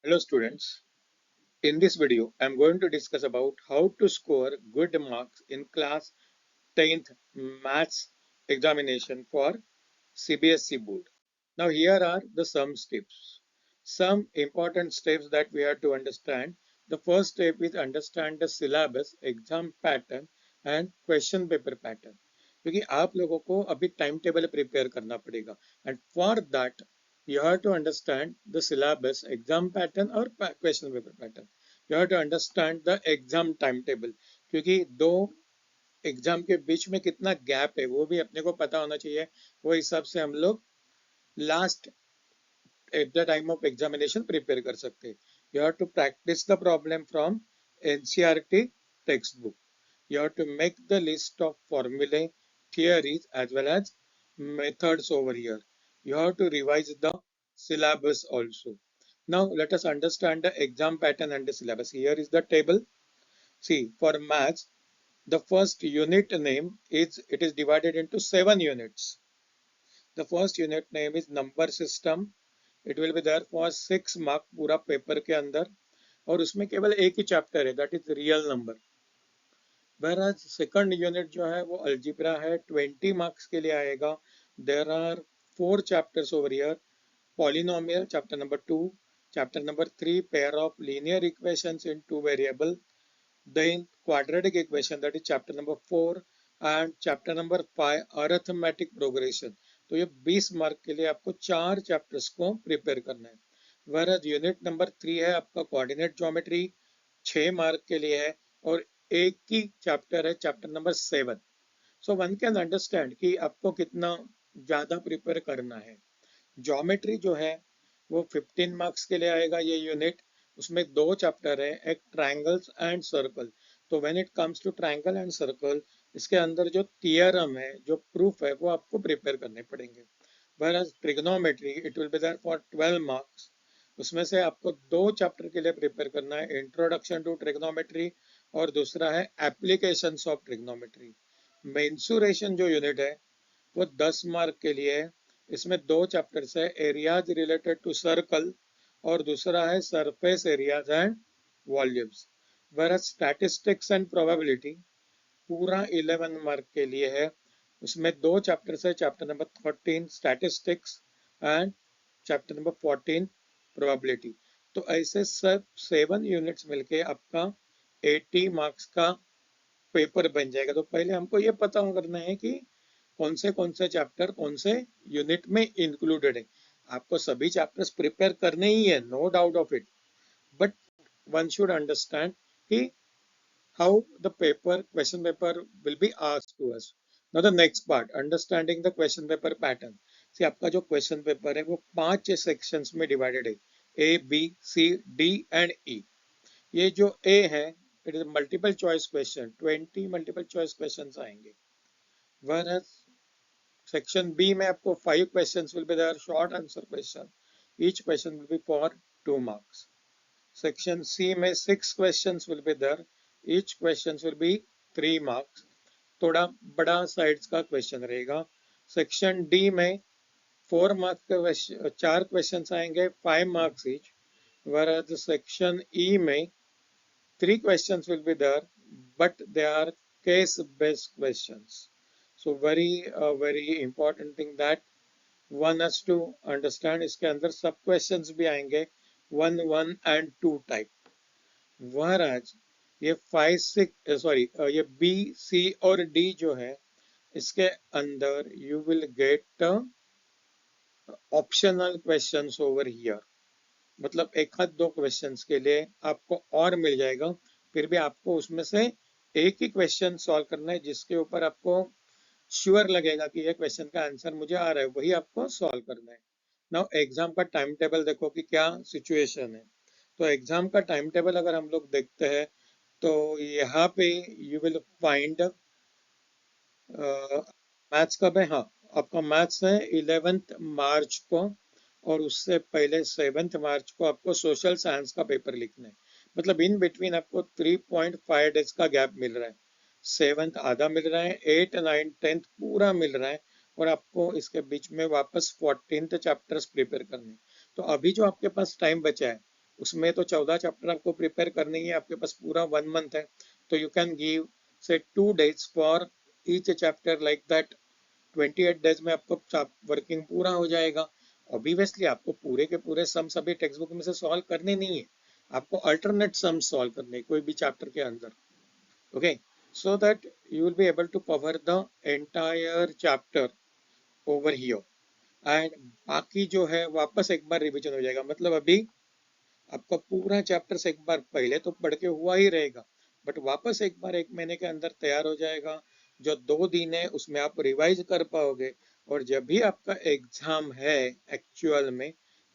Hello students, in this video I am going to discuss about how to score good marks in class 10th maths examination for CBSE board. Now here are the some steps. Some important steps that we have to understand. The first step is understand the syllabus, exam pattern and question paper pattern. क्योंकि आप लोगों को अभी time table prepare करना पड़ेगा and for that you have to understand the syllabus, exam pattern और question paper pattern. You have to understand the exam timetable क्योंकि दो एग्जाम के बीच में कितना गैप है वो भी अपने को पता होना चाहिए. वो हिसाब से हम लोग last at the time of examination prepare कर सकते हैं. You have to practise the problem from NCERT text book. You have to make the list of formulae, theories as well as methods over here. You have to revise the syllabus also. Now let us understand the exam pattern and the syllabus. Here is the table. See, for maths, the first unit name is, it is divided into 7 units. The first unit name is number system. It will be there for 6 mark पूरा paper के अंदर और उसमें केवल एक ही chapter है, that is real number. Whereas second unit जो है वो algebra है, 20 marks के लिए आएगा. There are 4 chapters over here. Polynomial chapter number 2, chapter number 3 pair of linear equations in two variable, then quadratic equation that is chapter number 4 and chapter number 5 arithmetic progression. तो ये 20 mark के लिए आपको 4 chapters को prepare करना है. Whereas unit number 3 है आपका कोऑर्डिनेट ज्योमेट्री, 6 मार्क के लिए है और एक ही चैप्टर है chapter number 7. So one can understand कि आपको कितना ज्यादा प्रिपेयर करना है. ज्योमेट्री जो है वो 15 मार्क्स के लिए आएगा ये यूनिट. उसमें 2 चैप्टर है, एक ट्रायंगल्स एंड सर्कल. तो when it comes to triangle and circle, इसके अंदर जो थियरम है, जो प्रूफ है, वो आपको प्रिपेयर करने पड़ेंगे. whereas trigonometry it will be there for 12 marks. उसमें से आपको 2 चैप्टर के लिए प्रिपेयर करना है, इंट्रोडक्शन टू ट्रिग्नोमेट्री और दूसरा है एप्लीकेशंस ऑफ ट्रिग्नोमेट्री. मेंसुरेशन जो यूनिट है वो 10 मार्क के लिए है. इसमें 2 चैप्टर्स है, एरियाज रिलेटेड टू सर्कल और दूसरा है surface areas and volumes. whereas statistics and probability पूरा 11 मार्क के लिए है. उसमें 2 चैप्टर्स है, chapter number 13 statistics and chapter number 14 probability. तो ऐसे सब 7 यूनिट्स मिलके आपका 80 मार्क्स का पेपर बन जाएगा. तो पहले हमको ये पता करना है कि कौन से चैप्टर कौन से यूनिट में इंक्लूडेड है. आपको सभी चैप्टर्स प्रिपेयर करने ही है, no doubt of it, but one should understand कि how the paper question paper will be asked to us. Now the next part, understanding the question paper pattern. See आपका जो question paper है वो 5 sections में divided है, A B C D and E. ये जो A है it is multiple choice question, 20 multiple choice questions आएंगे. whereas Section B में आपको 5 questions will be there, short answer question. Each question will be for 2 marks. Section C में 6 questions will be there. Each questions will be 3 marks. थोड़ा बड़ा sides का question रहेगा. Section D में 4 marks के 4 questions आएंगे, 5 marks each. Whereas Section E में 3 questions will be there, but they are case-based questions. So very important thing that one has to understand. इसके अंदर सब questions भी आएंगे 1, 1 and 2 टाइप. whereas ये 5, 6 ये B, C और D जो है इसके अंदर you will get optional questions over here. मतलब एक आध 2 क्वेश्चंस के लिए आपको और मिल जाएगा, फिर भी आपको उसमें से एक ही क्वेश्चन सॉल्व करना है जिसके ऊपर आपको श्योर लगेगा कि ये क्वेश्चन का आंसर मुझे आ रहा है, वही आपको सॉल्व करना है. नाउ एग्जाम का टाइम टेबल देखो कि क्या सिचुएशन है. तो एग्जाम का टाइम टेबल अगर हम लोग देखते हैं तो यहाँ पे यू विल फाइंड मैथ्स कब है. हाँ, आपका मैथ्स है 11th मार्च को और उससे पहले 7th मार्च को आपको सोशल साइंस का पेपर लिखना है. मतलब इन बिटवीन आपको 3.5 डेज का गैप मिल रहा है. 7th आधा मिल रहा है, 8, 9, 10th पूरा मिल रहा है और आपको इसके बीच में वापस 14th चैप्टर्स प्रिपेयर करने. तो अभी जो आपके पास टाइम बचा है उसमें तो 14 चैप्टर आपको प्रिपेयर करनी है, आपके पास पूरा 1 मंथ है, तो यू कैन गिव से 2 days for each chapter, like that 28 days में आपको वर्किंग पूरा हो जाएगा। ऑब्वियसली आपको पूरे के पूरे सम सभी टेक्स्ट बुक में से सॉल्व करने नहीं है, आपको अल्टरनेट सम सॉल्व करने कोई भी चैप्टर के अंदर। Okay, so that you will be able to cover the entire chapter over here, and बाकी जो है वापस एक बार रिवीजन हो जाएगा। मतलब अभी आपका पूरा चैप्टर से एक बार पहले तो पढ़ के हुआ ही रहेगा, बट वापस एक बार 1 महीने के अंदर तैयार हो जाएगा। जो 2 दिन है उसमें आप रिवाइज कर पाओगे, और जब भी आपका एग्जाम है एक्चुअल में,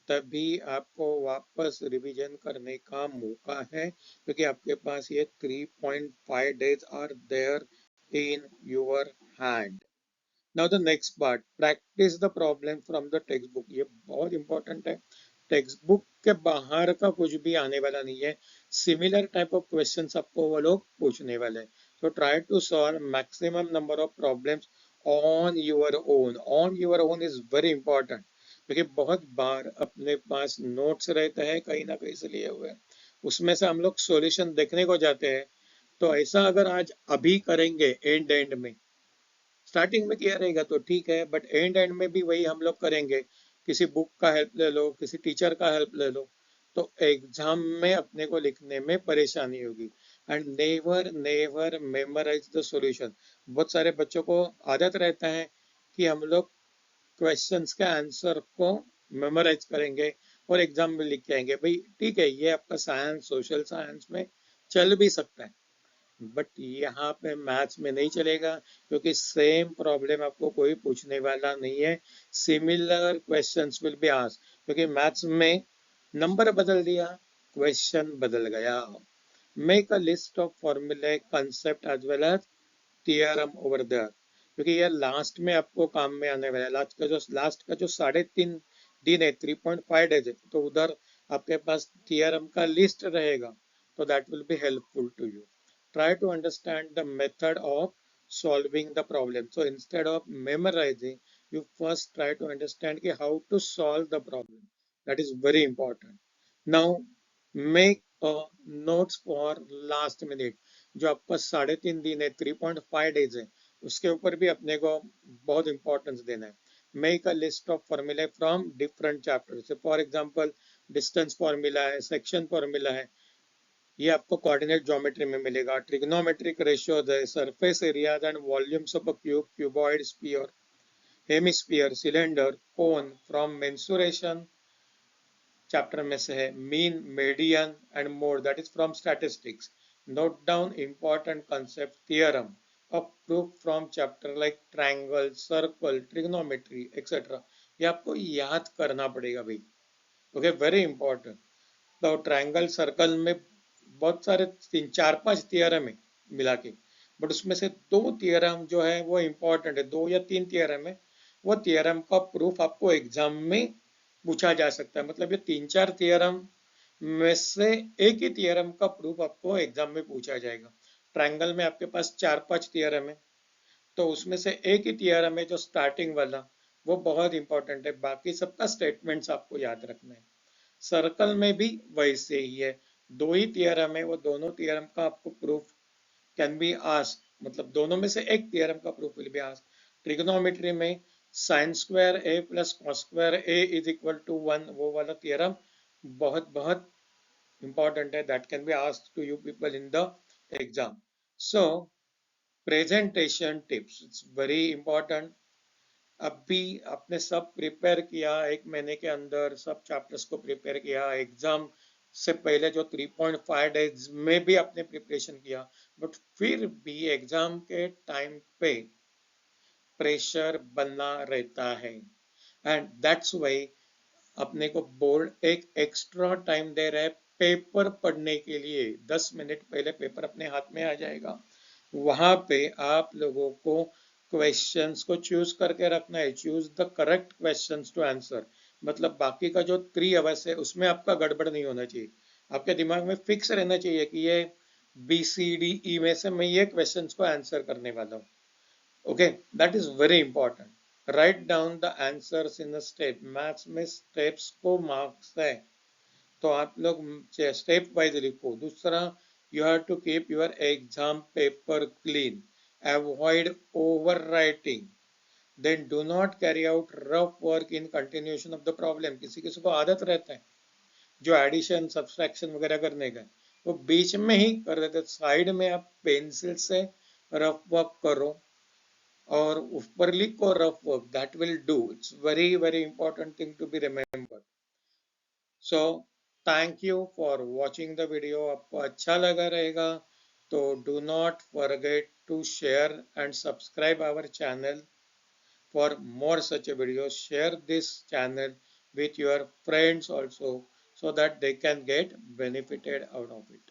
तभी आपको वापस रिवीजन करने का मौका है, क्योंकि आपके पास ये 3.5 days are there in your hand. Now the next part, practise the problem from the text book. ये बहुत इंपॉर्टेंट है, टेक्स्ट बुक के बाहर का कुछ भी आने वाला नहीं है। सिमिलर टाइप ऑफ क्वेश्चंस आपको वो लोग पूछने वाले हैं, तो try to solve maximum number of problems on your own. On your own is very important, क्योंकि बहुत बार अपने पास नोट्स रहते हैं कहीं ना कहीं से लिए हुए, उसमें से हम लोग सॉल्यूशन देखने को जाते हैं। तो ऐसा अगर आज अभी करेंगे एंड एंड में, स्टार्टिंग में किया रहेगा तो ठीक है, बट एंड एंड में भी वही हम लोग करेंगे, किसी बुक का हेल्प ले लो, किसी टीचर का हेल्प ले लो, तो एग्जाम में अपने को लिखने में परेशानी होगी। And never never memorise the solution. बहुत सारे बच्चों को आदत रहता है कि हम लोग क्वेश्चंस का आंसर को मेमोराइज करेंगे और एग्जाम में लिख के आएंगे। भाई ठीक है, ये आपका साइंस सोशल साइंस में चल भी सकता है, बट यहाँ पे मैथ्स में नहीं चलेगा, क्योंकि सेम प्रॉब्लम आपको कोई पूछने वाला नहीं है। Similar questions will be asked, क्योंकि मैथ्स में नंबर बदल दिया, क्वेश्चन बदल गया। मेक अ लिस्ट ऑफ फॉर्मूले concept as well as theorem over there, क्योंकि ये लास्ट में आपको काम में आने वाला है। लास्ट का जो 3.5 दिन है, 3.5 days है, तो उधर आपके पास थियरम का लिस्ट रहेगा, तो that will be helpful to you. Try to understand the method of solving the problem. So instead of memorizing, you first try to understand how to solve the problem. That is very important. Now make a notes for last minute. जो आपका 3.5 दिन है, 3.5 days है, उसके ऊपर भी अपने को बहुत इंपॉर्टेंस देना है। मेक अ लिस्ट ऑफ फॉर्मूले from different chapter. For example distance formula है, सेक्शन फॉर्मूला है, ये आपको कोऑर्डिनेट ज्योमेट्री में मिलेगा। ट्रिग्नोमेट्रिक रेशियोज है, surface areas and volumes of a cube, cuboid, sphere, hemisphere, cylinder, cone from mensuration chapter में से है, mean, median and more, that is from statistics. Note down important concept, theorem of proof from chapter like triangle, circle, trigonometry etcetera. ये आपको याद करना पड़ेगा भाई। Okay, very important. तो ट्रायंगल सर्कल में बहुत सारे 3 4 5 थियरम है मिला के, बट उसमें से 2 थियरम जो है वो इम्पोर्टेंट है, 2 या 3 थियरम है। वो थियरम का प्रूफ आपको एग्जाम में पूछा जा सकता है। मतलब ये 3 4 थियरम में से एक ही थियरम का प्रूफ आपको एग्जाम में पूछा जाएगा। ट्रायंगल में आपके पास 4 5 थियरम है, तो उसमें से एक ही थियरम है जो स्टार्टिंग वाला, वो बहुत इंपॉर्टेंट है, बाकी सबका स्टेटमेंट्स आपको याद रखना है। सर्कल में भी वैसे ही है, 2 ही थियरम है, वो दोनों थियरम का आपको प्रूफ कैन बी आस्क्ड, मतलब दोनों में से एक थियरम का proof will be asked. Trigonometry में sine square A plus cos square A is equal to 1, वो वाला थियरम बहुत बहुत इंपॉर्टेंट है, that can be asked to you people in the exam. So presentation tips, it's very important. अभी आपने सब prepare किया, 1 महीने के अंदर सब चैप्टर्स को प्रिपेयर किया, एग्जाम से पहले जो 3.5 days में भी आपने प्रिपरेशन किया, बट फिर भी एग्जाम के टाइम पे प्रेशर बना रहता है, एंड दैट्स वाई अपने को बोर्ड एक एक्स्ट्रा टाइम दे रहा है पेपर पढ़ने के लिए। 10 मिनट पहले पेपर अपने हाथ में आ जाएगा, वहां पे आप लोगों को क्वेश्चंस को चूज करके रखना है, choose the correct questions to answer. मतलब बाकी का जो 3 आवर्स है उसमें आपका गड़बड़ नहीं होना चाहिए, आपके दिमाग में फिक्स रहना चाहिए कि ये BCDE में से मैं ये क्वेश्चंस को आंसर करने वाला हूँ। Okay, that is very important. Write down the answers in the step. Maths में स्टेप्स को मार्क्स है, तो आप लोग स्टेप वाइज लिखो। दूसरा, you have to keep your exam paper clean, avoid over writing, then do not carry out rough work in continuation of the problem. किसी किसी को आदत रहता है जो एडिशन सब्सट्रैक्शन वगैरह करने का, वो बीच में ही कर देते, साइड में आप पेंसिल से रफ वर्क करो और ऊपर लिखो rough work, that will do. It's very very important thing to be remember. So thank you for watching the video. आपको अच्छा लगा रहेगा तो do not forget to share and subscribe our channel for more such a videos. Share this channel with your friends also so that they can get benefited out of it.